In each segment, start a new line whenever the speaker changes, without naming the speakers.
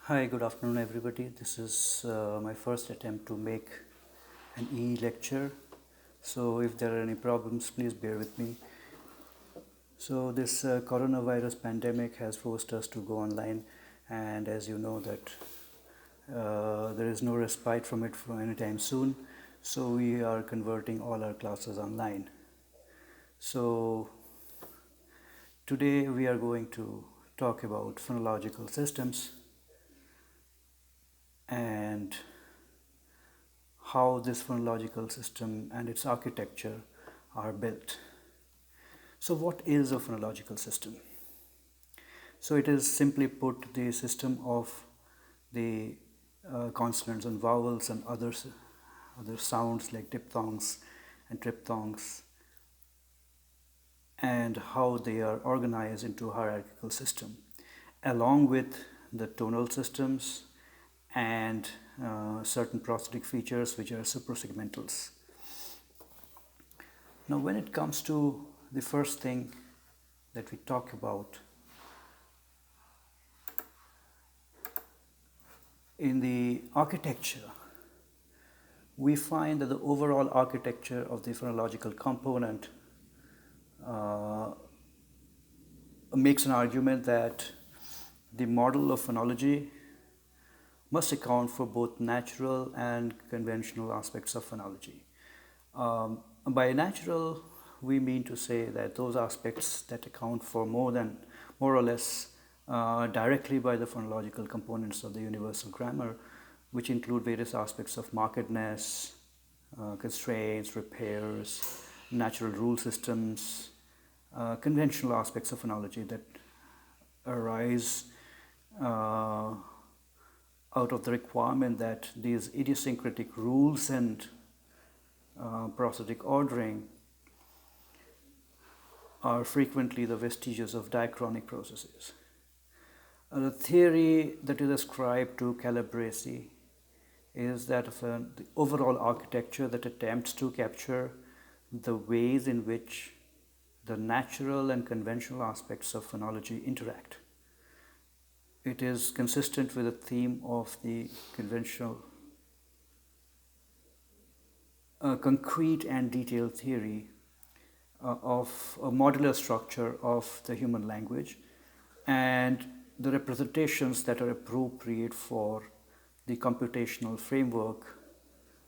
Hi, good afternoon, everybody. This is my first attempt to make an lecture. So, if there are any problems, please bear with me. So, this coronavirus pandemic has forced us to go online, and as you know, that there is no respite from it for any time soon. So, we are converting all our classes online. So, today we are going to talk about phonological systems and how this phonological system and its architecture are built. So, what is a phonological system? So, it is simply put the system of the consonants and vowels and other sounds like diphthongs and triphthongs, and how they are organized into a hierarchical system, along with the tonal systems and certain prosodic features which are suprasegmentals. Now, when it comes to the first thing that we talk about in the architecture, we find that the overall architecture of the phonological component makes an argument that the model of phonology must account for both natural and conventional aspects of phonology. By natural, we mean to say that those aspects that account for more or less directly by the phonological components of the universal grammar, which include various aspects of markedness, constraints, repairs, natural rule systems, conventional aspects of phonology that arise out of the requirement that these idiosyncratic rules and prosodic ordering are frequently the vestiges of diachronic processes. The theory that is ascribed to Calabresi is that of the overall architecture that attempts to capture the ways in which the natural and conventional aspects of phonology interact. It is consistent with the theme of the conventional concrete and detailed theory of a modular structure of the human language and the representations that are appropriate for the computational framework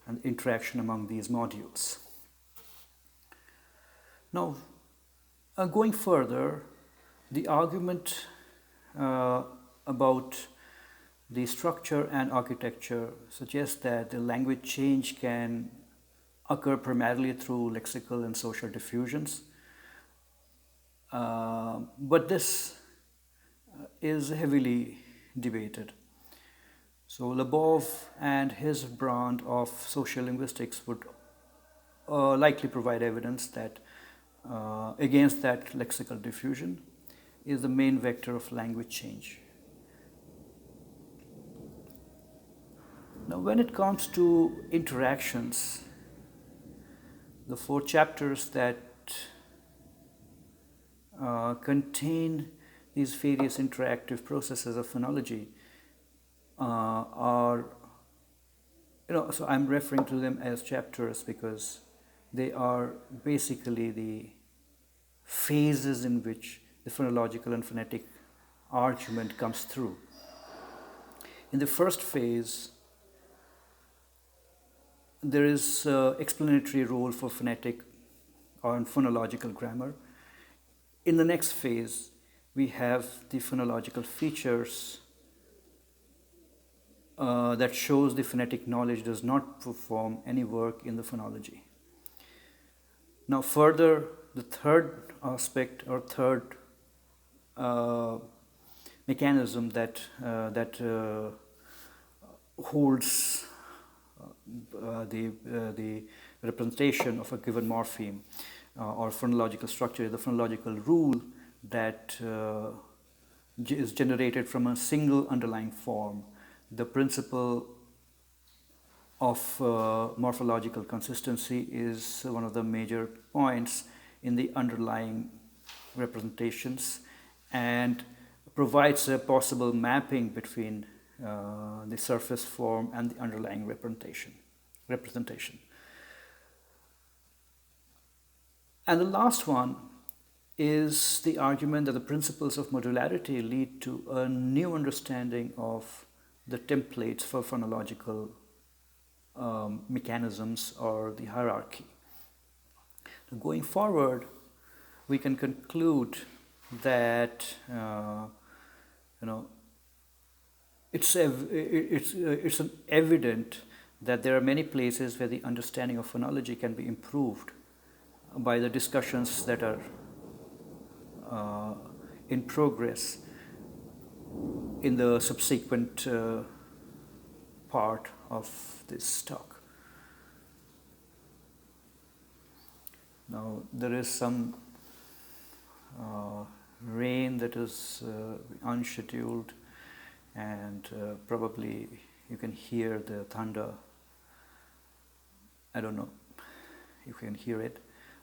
and interaction among these modules. Now, going further, the argument about the structure and architecture suggests that the language change can occur primarily through lexical and social diffusions. But this is heavily debated. So Labov and his brand of social linguistics would likely provide evidence that against that lexical diffusion is the main vector of language change. Now, when it comes to interactions, the 4 chapters that contain these various interactive processes of phonology are, so I'm referring to them as chapters because they are basically the phases in which the phonological and phonetic argument comes through. In the first phase, there is explanatory role for phonetic or phonological grammar. In the next phase, we have the phonological features that shows the phonetic knowledge does not perform any work in the phonology. Now further, the third aspect or third mechanism that holds the representation of a given morpheme or phonological structure is the phonological rule that is generated from a single underlying form. The principle of morphological consistency is one of the major points in the underlying representations and provides a possible mapping between the surface form, and the underlying representation. And the last one is the argument that the principles of modularity lead to a new understanding of the templates for phonological mechanisms or the hierarchy. Going forward, we can conclude that it's evident that there are many places where the understanding of phonology can be improved by the discussions that are in progress in the subsequent part of this talk. Now there is some rain that is unscheduled, and probably you can hear the thunder. I don't know if you can hear it,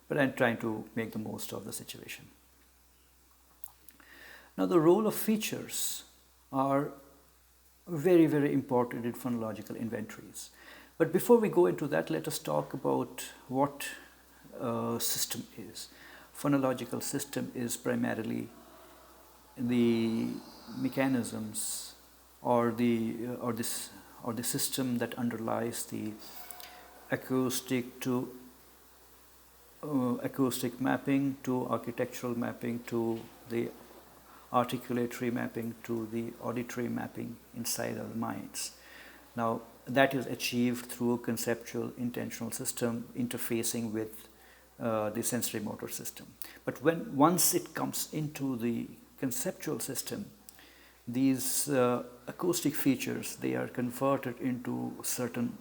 but I'm trying to make the most of the situation. Now the role of features are very, very important in phonological inventories. But before we go into that, let us talk about what system is. Phonological system is primarily the mechanisms or the system that underlies the acoustic to acoustic mapping, to architectural mapping, to the articulatory mapping, to the auditory mapping inside our minds. Now that is achieved through a conceptual intentional system interfacing with the sensory motor system. But once it comes into the conceptual system, these acoustic features, they are converted into certain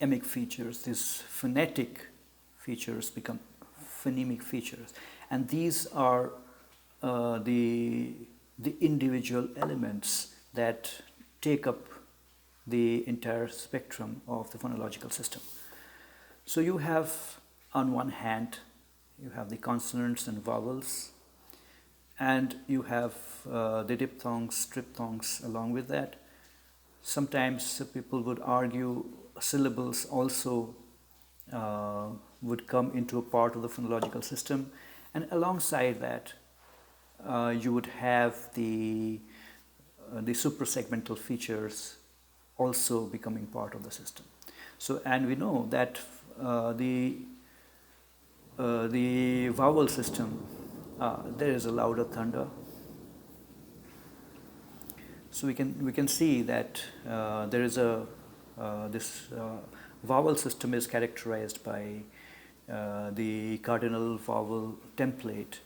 emic features. These phonetic features become phonemic features, and these are the individual elements that take up the entire spectrum of the phonological system. So you have, on one hand, you have the consonants and vowels, and you have the diphthongs, triphthongs along with that. Sometimes people would argue syllables also would come into a part of the phonological system, and alongside that you would have the suprasegmental features also becoming part of the system. So, and we know that the vowel system, there is a louder thunder. So we can see that there is this vowel system is characterized by the cardinal vowel template,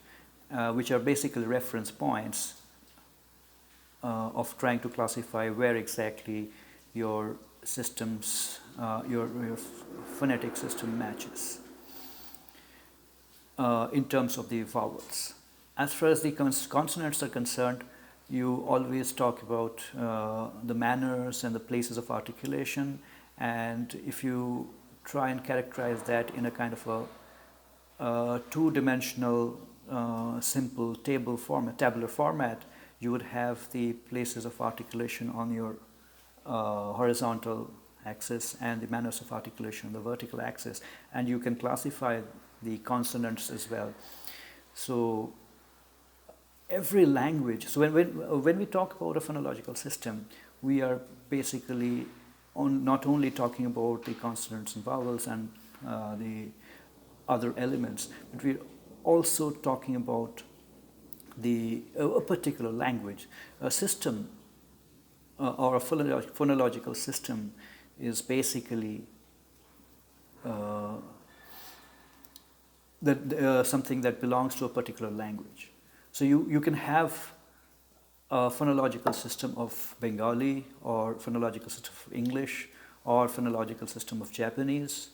which are basically reference points of trying to classify where exactly your systems, your phonetic system matches in terms of the vowels. As far as the consonants are concerned, you always talk about the manners and the places of articulation, and if you try and characterize that in a kind of a two-dimensional simple tabular format, you would have the places of articulation on your horizontal axis and the manners of articulation on the vertical axis, and you can classify the consonants as well. So every language, so when we talk about a phonological system, we are basically not only talking about the consonants and vowels and the other elements, but we're also talking about a particular language. A system or a phonological system is basically something that belongs to a particular language. So you can have a phonological system of Bengali, or phonological system of English, or phonological system of Japanese,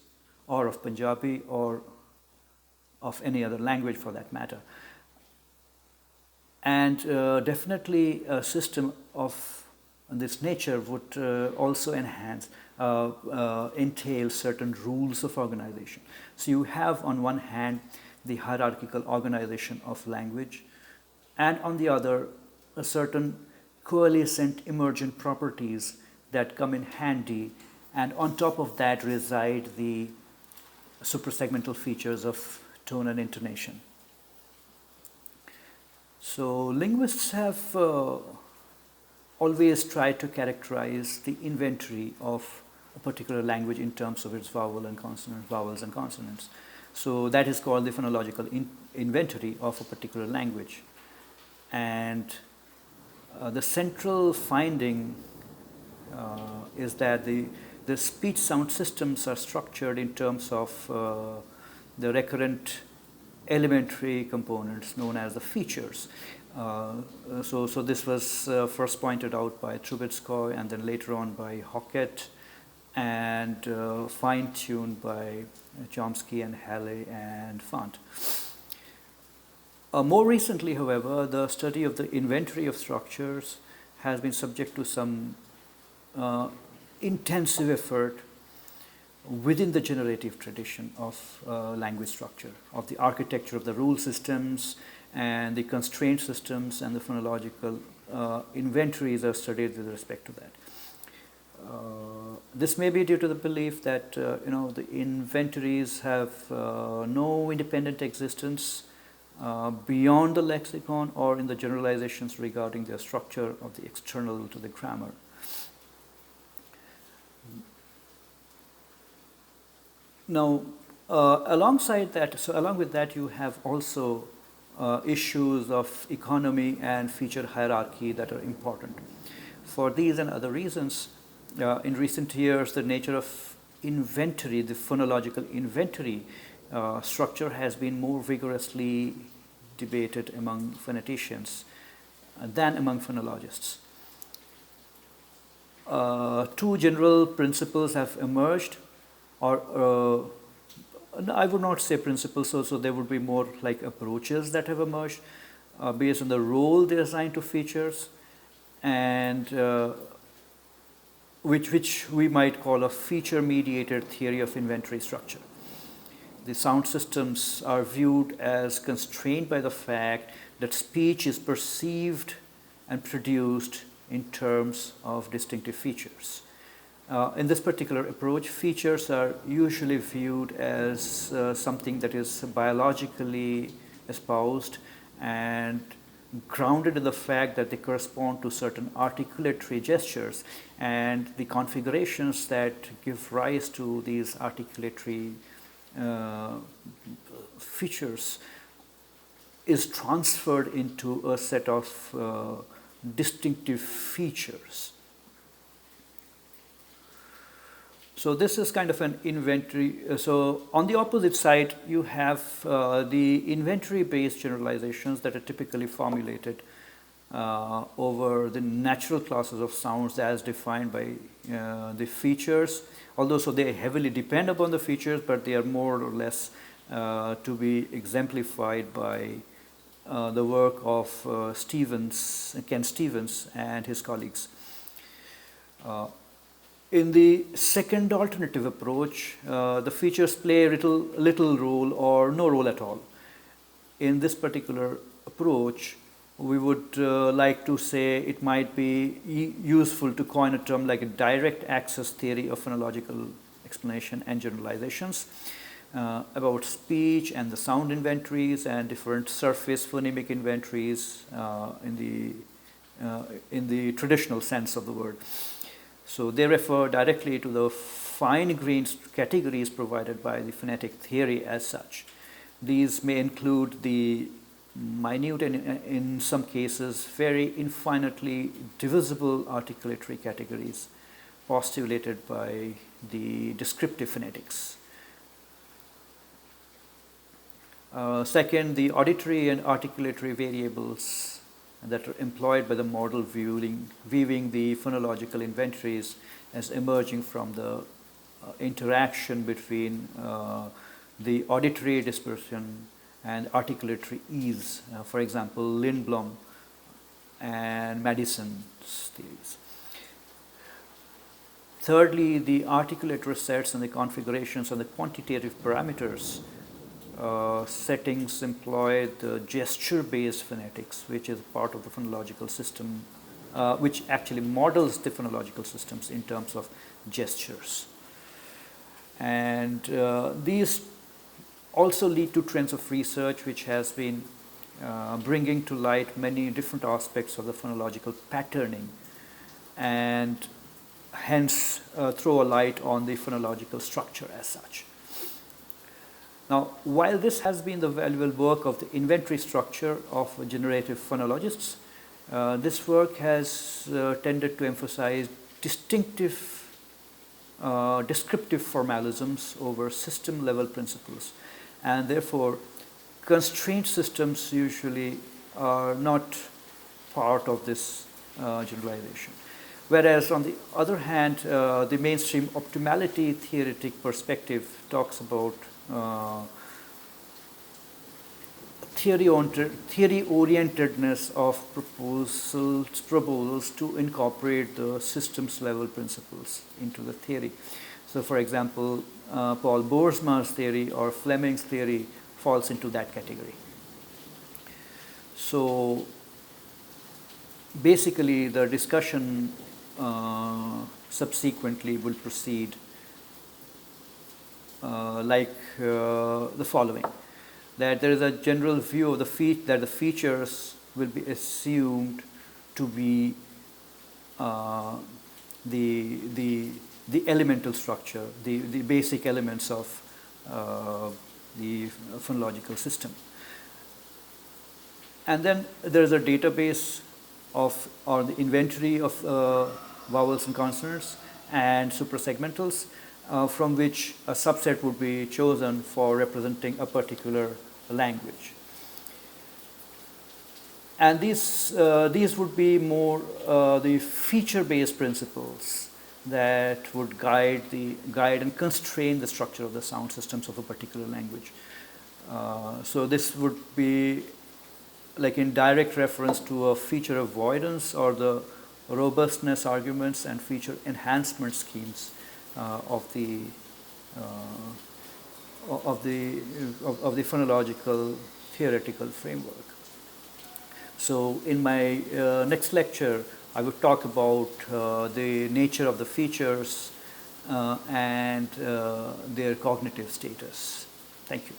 or of Punjabi, or of any other language for that matter. And definitely a system of this nature would also entail certain rules of organization. So you have on one hand the hierarchical organization of language, and on the other a certain coalescent emergent properties that come in handy, and on top of that reside the suprasegmental features of tone and intonation. So linguists have always tried to characterize the inventory of a particular language in terms of its vowels and consonants. So that is called the phonological inventory of a particular language. And the central finding is that the speech sound systems are structured in terms of the recurrent elementary components known as the features. So this was first pointed out by Trubetskoy and then later on by Hockett and fine-tuned by Chomsky and Halley and Font. More recently, however, the study of the inventory of structures has been subject to some intensive effort within the generative tradition of language structure, of the architecture of the rule systems and the constraint systems, and the phonological inventories are studied with respect to that. This may be due to the belief that the inventories have no independent existence beyond the lexicon or in the generalizations regarding their structure of the external to the grammar. Now, along with that, you have also issues of economy and feature hierarchy that are important. For these and other reasons, in recent years, the nature of inventory, the phonological inventory structure has been more vigorously debated among phoneticians than among phonologists. Two general principles have emerged, or I would not say principles, so there would be more like approaches that have emerged based on the role they assign to features, and which we might call a feature-mediated theory of inventory structure. The sound systems are viewed as constrained by the fact that speech is perceived and produced in terms of distinctive features. In this particular approach, features are usually viewed as something that is biologically espoused and grounded in the fact that they correspond to certain articulatory gestures, and the configurations that give rise to these articulatory features is transferred into a set of distinctive features. So this is kind of an inventory. So on the opposite side, you have the inventory-based generalizations that are typically formulated over the natural classes of sounds as defined by the features. Although so they heavily depend upon the features, but they are more or less to be exemplified by the work of Ken Stevens and his colleagues. In the second alternative approach, the features play little role or no role at all. In this particular approach, we would like to say it might be useful to coin a term like a direct access theory of phonological explanation and generalizations about speech and the sound inventories and different surface phonemic inventories in the traditional sense of the word. So they refer directly to the fine-grained categories provided by the phonetic theory as such. These may include the minute and in some cases very infinitely divisible articulatory categories postulated by the descriptive phonetics. Second, the auditory and articulatory variables that are employed by the model viewing the phonological inventories as emerging from the interaction between the auditory dispersion and articulatory ease, for example, Lindblom and Madison's theories. Thirdly, the articulator sets and the configurations and the quantitative parameters settings employ the gesture-based phonetics, which is part of the phonological system which actually models the phonological systems in terms of gestures. And these also lead to trends of research which has been bringing to light many different aspects of the phonological patterning, and hence throw a light on the phonological structure as such. Now, while this has been the valuable work of the inventory structure of generative phonologists, this work has tended to emphasize distinctive descriptive formalisms over system level principles, and therefore constraint systems usually are not part of this generalization. Whereas on the other hand, the mainstream optimality theoretic perspective talks about theory-orientedness of proposals to incorporate the systems level principles into the theory. So for example, Paul Boersma's theory or Fleming's theory falls into that category. So basically the discussion subsequently will proceed like the following: that there is a general view of that the features will be assumed to be the elemental structure, the basic elements of the phonological system. And then there is a database of, or the inventory of vowels and consonants and suprasegmentals, from which a subset would be chosen for representing a particular language. And these would be more the feature-based principles that would guide and constrain the structure of the sound systems of a particular language. So this would be like in direct reference to a feature avoidance or the robustness arguments and feature enhancement schemes of the phonological theoretical framework. So in my next lecture, I will talk about the nature of the features and their cognitive status. Thank you.